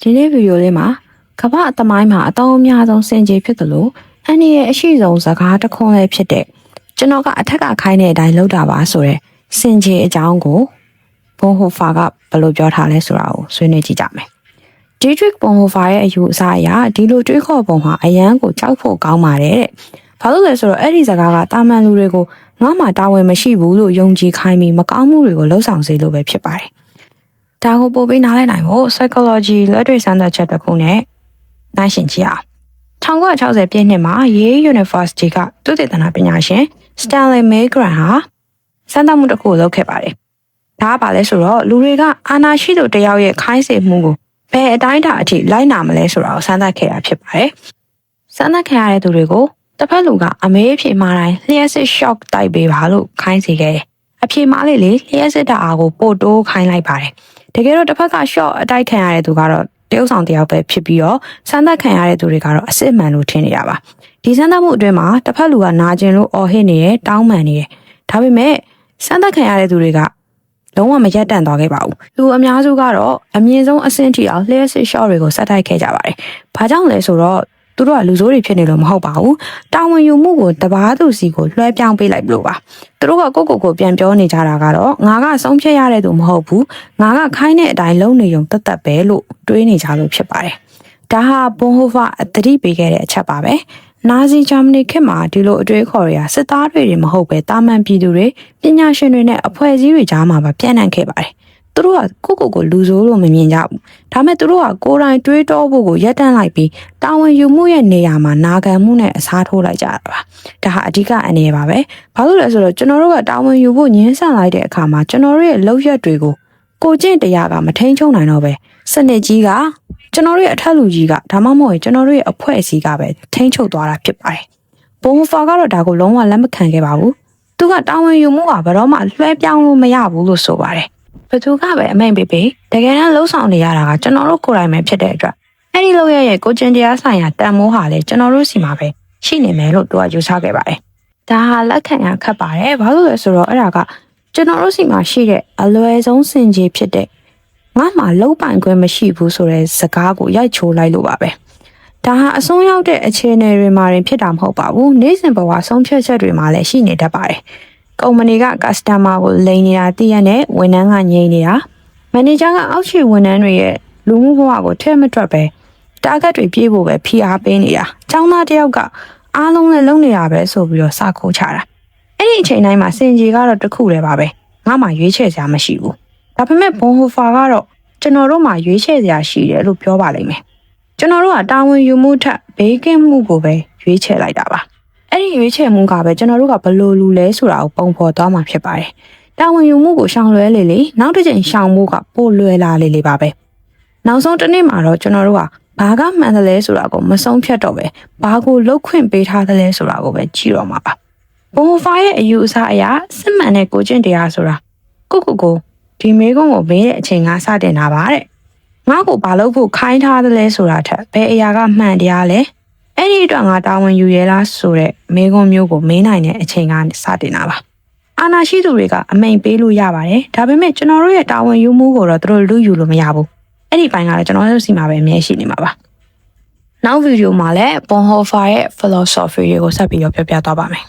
ဒီနေ့ဗီဒီယိုလေးမှာကမ္ဘာအသမိုင်းမှာအတောင်အများဆုံးစင်ကြေဖြစ်တယ်လို့အန်ဒီရဲ့အရှိဆုံးစကားတစ်ခွန်းလေးဖြစ်တဲ့ကျွန်တော်ကအထက်ကခိုင်းတဲ့အတိုင်းလုပ်တာပါဆိုတဲ့စင်ကြေအကြောင်းကိုဘွန်ဟိုဖာကဘယ်လိုပြောထားလဲဆိုတာကိုဆွေးနွေးကြည့်ကြမယ်။ Dietrich Bonhoeffer ရဲ့အယူအဆအရဒီလိုတွေးခေါ်ပုံဟာအရန်ကိုကြောက်ဖို့ကောင်းပါတယ်တဲ့။ဘာလို့လဲဆိုတော့အဲ့ဒီစကားကတာမန်လူတွေကိုငါမှတာဝန်မရှိဘူးလို့ယုံကြည်ခိုင်းပြီးမကောင်းမှုတွေကိုလှုပ်ဆောင်စေလို့ပဲဖြစ်ပါတယ်။ဒါကိုပို့ပြီးနားလည်နိုင်ဖို့ psychology လက်တွေ့စမ်းသပ်ချက်တစ်ခုနဲ့နိုင်ရှင်ကြည့်အောင်။1960ပြည့်နှစ်မှာ Yale University ကသုတေသနပညာရှင် Stanley Milgram ဟာစမ်းသပ်မှုတစ်ခုလုပ်ခဲ့ပါတယ်။ဒါကဘာလဲဆိုတော့လူတွေကအာဏာရှိသူတယောက်ရဲ့ခိုင်းစေမှုကိုဘယ်အတိုင်းအတာအထိလိုက်နာမလဲဆိုတာကိုစမ်းသပ်ခဲ့တာဖြစ်ပါတယ်။စမ်းသပ်ခံရတဲ့သူတွေကိုတစ်ဖက်လူကအမေးအဖြေမှားတိုင်းလျှက်စစ် shock တိုက်ပေးပါလို့ခိုင်းစေခဲ့တယ်။အဖြေမှားလေလျှက်စစ်တအားကိုပို့တိုးခိုင်းလိုက်ပါတယ်။တကယ်တော့တစ်ဖက်က shock အတိုက်ခံရတဲ့သူကတော့တရုတ်ဆောင်တယောက်ပဲဖြစ်ပြီးတော့စမ်းသပ်ခံရတဲ့သူတွေကတော့အစစ်မှန်လို့ထင်နေရပါ။ဒီစမ်းသပ်မှုအတွင်းမှာတစ်ဖက်လူကနာကျင်လို့အော်ဟစ်နေတယ်တောင်းပန်နေတယ်။ဒါပေမဲ့စမ်းသပ်ခံရတဲ့သူတွေကလုံးဝမရက်တန့်သွားခဲ့ပါဘူး။လူအများစုကတော့အမြင့်ဆုံးအဆင့်ထိအောင်လျှက်စစ် shock တွေကိုဆက်တိုက်ခဲ့ကြပါတယ်။ဘာကြောင့်လဲဆိုတော့သူတို့ကလူဆိုးတွေဖြစ်နေလို့မဟုတ်ပါဘူး။တာဝန်ယူမှုကိုတပါးသူစီကိုလွှဲပြောင်းပေးလိုက်လို့ပါ။သူတို့ကကိုပြန်ပြောနေကြတာကတော့ငါကဆုံးဖြတ်ရတဲ့သူမဟုတ်ဘူး။ငါကခိုင်းတဲ့အတိုင်းလုပ်နေုံတတ်ပဲလို့တွေးနေကြလို့ဖြစ်ပါတယ်။ဒါဟာဘွန်ဟိုဖာအသတိပေးခဲ့တဲ့အချက်ပါပဲ။နာဇီဂျာမနီခေတ်မှာဒီလိုအတွေးခေါ်တွေကစစ်သားတွေမဟုတ်ပဲတာမန်ပြည်သူတွေပညာရှင်တွေနဲ့အဖွဲ့အစည်းတွေကြားမှာပါပြန့်နှံ့ခဲ့ပါတယ်။သူတို့ကကိုလူဆိုးလို့မမြင်ကြဘူး။ဒါပေမဲ့သူတို့ကကိုယ်တိုင်တွေးတောဖို့ကိုရပ်တန့်လိုက်ပြီးတာဝန်ယူမှုရဲ့နေရာမှာနာခံမှုနဲ့အစားထိုးလိုက်ကြတာပါ။ဒါဟာအဓိကအနေရပါပဲ။ဘာလို့လဲဆိုတော့ကျွန်တော်တို့ကတာဝန်ယူဖို့ညှင်းဆန်လိုက်တဲ့အခါမှာကျွန်တော်တို့ရဲ့လုပ်ရက်တွေကိုကိုကျင့်တရားကမထိန်ချုံနိုင်တော့ပဲစနစ်ကြီးကကျွန်တော်တို့ရဲ့အထက်လူကြီးကဒါမှမဟုတ်ရင်ကျွန်တော်တို့ရဲ့အဖွဲ့အစည်းကပဲထိန်းချုပ်သွားတာဖြစ်ပါတယ်။ဘွန်ဟိုဖာကတော့ဒါကိုလုံးဝလက်မခံခဲ့ပါဘူး။သူကတာဝန်ယူမှုကဘယ်တော့မှလွှဲပြောင်းလို့မရဘူးလို့ဆိုပါတယ်။ဘသူကပဲအမိန့်ပေးပေးတကယ်တမ်းလှုပ်ဆောင်နေရတာကကျွန်တော်တို့ကိုယ်တိုင်ပဲဖြစ်တဲ့အတွက်အဲ့ဒီလုပ်ရရဲ့ကိုကျင့်တရားဆိုင်ရာတန်မိုးဟာလည်းကျွန်တော်တို့စီမှာပဲရှိနေမယ်လို့သူကယူဆခဲ့ပါတယ်။ဒါဟာလက်ခံရခက်ပါတယ်။ဘာလို့လဲဆိုတော့အဲ့ဒါကကျွန်တော်တို့စီမှာရှိတဲ့အလွယ်ဆုံးစင်ကြီးဖြစ်တဲ့ငါမှလုံးပိုင်ခွင့်မရှိဘူးဆိုတဲ့စကားကိုရိုက်ချိုးလိုက်လို့ပါပဲ။ဒါဟာအဆုံးရောက်တဲ့အခြေအနေတွေမှာဖြစ်တာမဟုတ်ပါဘူး။နေ့စဉ်ဘဝဆုံးဖြတ်ချက်တွေမှာလည်းရှိနေတတ်ပါတယ်။ကုမ္ပဏီက customer ကိုလိမ်နေတာတည့်ရနဲ့ဝန်ထမ်းကငြိမ်နေတာမန်နေဂျာကအောက်ခြေဝန်ထမ်းတွေရဲ့လူမှုဘဝကိုထဲမတွက်ပဲ target တွေပြေးဖို့ပဲဖိအားပေးနေတာ။ကျောင်းသားတယောက်ကအားလုံးလည်းလုံနေတာပဲဆိုပြီးတော့စခိုးချတာ။အဲ့ဒီအချိန်တိုင်းမှာစင်ကြီးကတော့တစ်ခုတည်းပါပဲ။ငါမှရွေးချယ်စရာမရှိဘူး။ဒါပေမဲ့ဘွန်ဟိုဖာကတော့ကျွန်တော်တို့မှာရွေးချယ်စရာရှိတယ်လို့ပြောပါလိမ့်မယ်။ကျွန်တော်တို့ကတာဝန်ယူမှုထက်ဘေးကင်းမှုကိုပဲရွေးချယ်လိုက်တာပါ။အဲ့ဒီရွေးချယ်မှုကပဲကျွန်တော်တို့ကဘယ်လိုလူလဲဆိုတာကိုပုံဖော်သွားမှာဖြစ်ပါတယ်။တာဝန်ယူမှုကိုရှောင်လွဲလေနောက်တစ်ချိန်ရှောင်မှုကပိုလွယ်လာလေပါပဲ။နောက်ဆုံးတစ်နေ့မှာတော့ကျွန်တော်တို့ကဘာကမှန်တယ်လဲဆိုတာကိုမဆုံးဖြတ်တော့ပဲဘာကိုလှုပ်ခွင့်ပေးထားတယ်လဲဆိုတာကိုပဲကြည့်တော့မှာပါ။ဘွန်ဟိုဖာရဲ့အယူအဆအရစစ်မှန်တဲ့ကိုကျင့်တရားဆိုတာကိုဒီမေကုန်းကိုမေးတဲ့အချိန်ကစတင်တာပါတဲ့ငါ့ကိုဘာလို့ဖို့ခိုင်းထားတယ်လဲဆိုတာထက်ဘယ်အရာကမှန်တရားလဲအဲ့ဒီအတွက်ငါတာဝန်ယူရလားဆိုတဲ့မေကုန်းမျိုးကိုမေးနိုင်တဲ့အချိန်ကစတင်တာပါအာဏာရှိသူတွေကအမိန်ပေးလို့ရပါတယ်ဒါပေမဲ့ကျွန်တော်တို့ရဲ့တာဝန်ယူမှုကိုတော့သူတို့လူယူလို့မရဘူးအဲ့ဒီပိုင်းကတော့ကျွန်တော်တို့စီမှာပဲအမြဲရှိနေမှာပါနောက်ဗီဒီယိုမှာလည်းဘွန်ဟိုဖာရဲ့ philosophy ကိုဆက်ပြီးပြောပြသွားပါမယ်